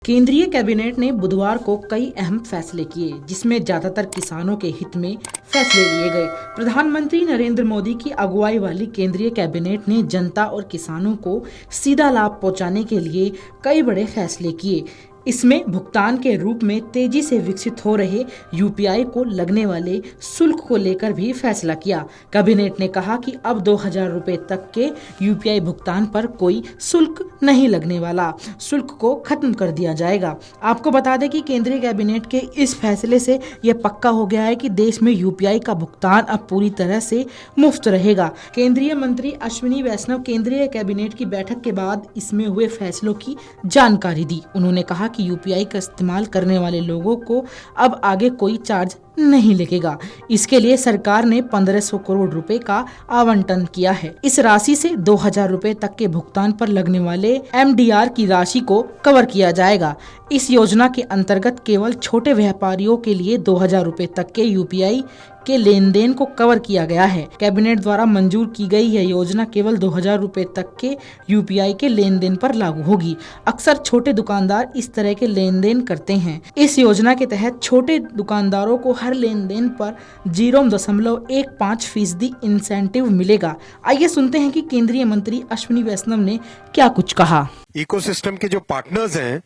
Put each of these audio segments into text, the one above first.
केंद्रीय कैबिनेट ने बुधवार को कई अहम फैसले किए, जिसमें ज्यादातर किसानों के हित में फैसले लिए गए। प्रधानमंत्री नरेंद्र मोदी की अगुवाई वाली केंद्रीय कैबिनेट ने जनता और किसानों को सीधा लाभ पहुंचाने के लिए कई बड़े फैसले किए। इसमें भुगतान के रूप में तेजी से विकसित हो रहे यूपीआई को लगने वाले शुल्क को लेकर भी फैसला किया। कैबिनेट ने कहा कि अब 2000 रुपए तक के यूपीआई भुगतान पर कोई शुल्क नहीं लगने वाला, शुल्क को खत्म कर दिया जाएगा। आपको बता दें कि केंद्रीय कैबिनेट के इस फैसले से यह पक्का हो गया है कि देश में यूपीआई का भुगतान अब पूरी तरह से मुफ्त रहेगा। केंद्रीय मंत्री अश्विनी वैष्णव केंद्रीय कैबिनेट की बैठक के बाद इसमें हुए फैसलों की जानकारी दी। उन्होंने कहा कि यूपीआई का इस्तेमाल करने वाले लोगों को अब आगे कोई चार्ज नहीं लगेगा। इसके लिए सरकार ने 1500 करोड़ रुपए का आवंटन किया है। इस राशि से 2000 रुपए तक के भुगतान पर लगने वाले एमडीआर की राशि को कवर किया जाएगा। इस योजना के अंतर्गत केवल छोटे व्यापारियों के लिए 2000 रुपए तक के यूपीआई के लेन देन को कवर किया गया है। कैबिनेट द्वारा मंजूर की गई यह योजना केवल 2000 रुपए तक के यूपीआई के लेन देन पर लागू होगी। अक्सर छोटे दुकानदार इस तरह के लेन देन करते हैं। इस योजना के तहत छोटे दुकानदारों को हर लेन देन पर 0.15% इंसेंटिव मिलेगा। आइए सुनते हैं कि केंद्रीय मंत्री अश्विनी वैष्णव ने क्या कुछ कहा। इकोसिस्टम के जो पार्टनर्स हैं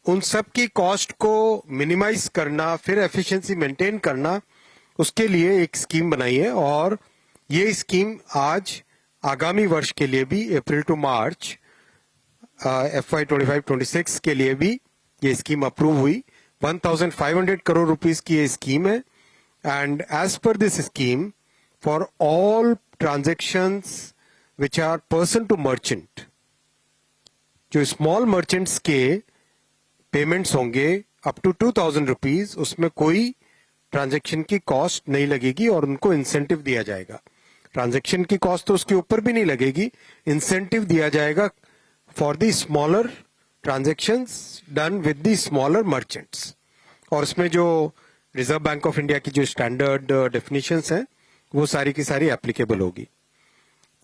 उन सब की कॉस्ट को मिनिमाइज करना, फिर एफिशिएंसी मेंटेन करना, उसके लिए एक स्कीम बनाई है। और ये स्कीम आज आगामी वर्ष के लिए भी, अप्रैल टू मार्च FY 25-26 के लिए भी ये स्कीम अप्रूव हुई। 1500 करोड़ रुपीस की ये स्कीम है। And as per this scheme, for all transactions which are person to merchant, जो स्मॉल मर्चेंट्स के पेमेंट्स होंगे अप टू 2000 रुपीज, उसमें कोई ट्रांजैक्शन की कॉस्ट नहीं लगेगी और उनको इंसेंटिव दिया जाएगा। ट्रांजैक्शन की कॉस्ट तो उसके ऊपर भी नहीं लगेगी, इंसेंटिव दिया जाएगा for the smaller transactions done with the smaller merchants. और इसमें जो रिजर्व बैंक ऑफ इंडिया की जो स्टैंडर्ड डेफिनेशंस हैं वो सारी की सारी एप्लीकेबल होगी।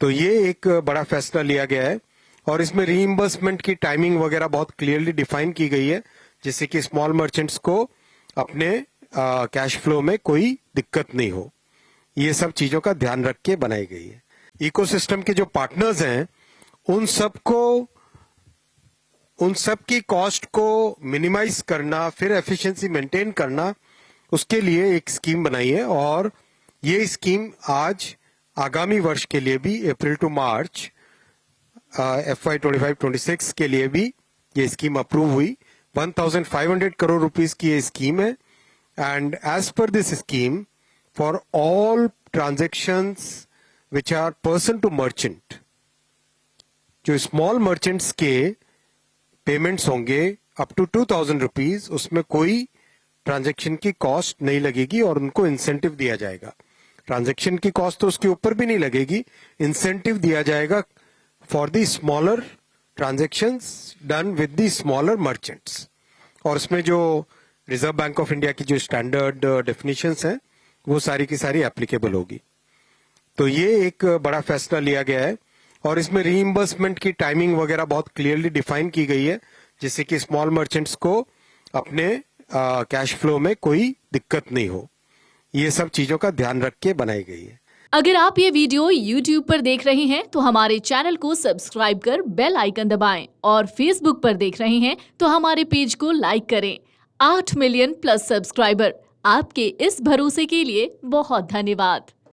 तो ये एक बड़ा फैसला लिया गया है। और इसमें रीइंबर्समेंट की टाइमिंग वगैरह बहुत क्लियरली डिफाइन की गई है, जिससे कि स्मॉल मर्चेंट्स को अपने कैश फ्लो में कोई दिक्कत नहीं हो। ये सब चीजों का ध्यान रख के बनाई गई है। इकोसिस्टम के जो पार्टनर्स हैं उन सब की कॉस्ट को मिनिमाइज करना, फिर एफिशिएंसी मेंटेन करना, उसके लिए एक स्कीम बनाई है। और ये स्कीम आज आगामी वर्ष के लिए भी, अप्रैल टू मार्च FY 25-26 के लिए भी ये स्कीम अप्रूव हुई। 1500 करोड़ रुपीस की ये स्कीम है। And as per this scheme, for all transactions which are person to merchant, जो स्मॉल मर्चेंट्स के पेमेंट्स होंगे अप टू 2000 रुपीज, उसमें कोई ट्रांजैक्शन की कॉस्ट नहीं लगेगी और उनको इंसेंटिव दिया जाएगा। ट्रांजैक्शन की कॉस्ट तो उसके ऊपर भी नहीं लगेगी, इंसेंटिव दिया जाएगा for the smaller transactions done with the smaller merchants. और इसमें जो रिजर्व बैंक ऑफ इंडिया की जो स्टैंडर्ड डेफिनेशंस हैं वो सारी की सारी एप्लीकेबल होगी। तो ये एक बड़ा फैसला लिया गया है। और इसमें रीइंबर्समेंट की टाइमिंग वगैरह बहुत क्लियरली डिफाइन की गई है, जिससे कि स्मॉल मर्चेंट्स को अपने कैश फ्लो में कोई दिक्कत नहीं हो। ये सब चीजों का ध्यान रख के बनाई गई है। अगर आप ये वीडियो YouTube पर देख रहे हैं तो हमारे चैनल को सब्सक्राइब कर बेल आइकन दबाएं, और Facebook पर देख रहे हैं तो हमारे पेज को लाइक करें। 8 मिलियन प्लस सब्सक्राइबर, आपके इस भरोसे के लिए बहुत धन्यवाद।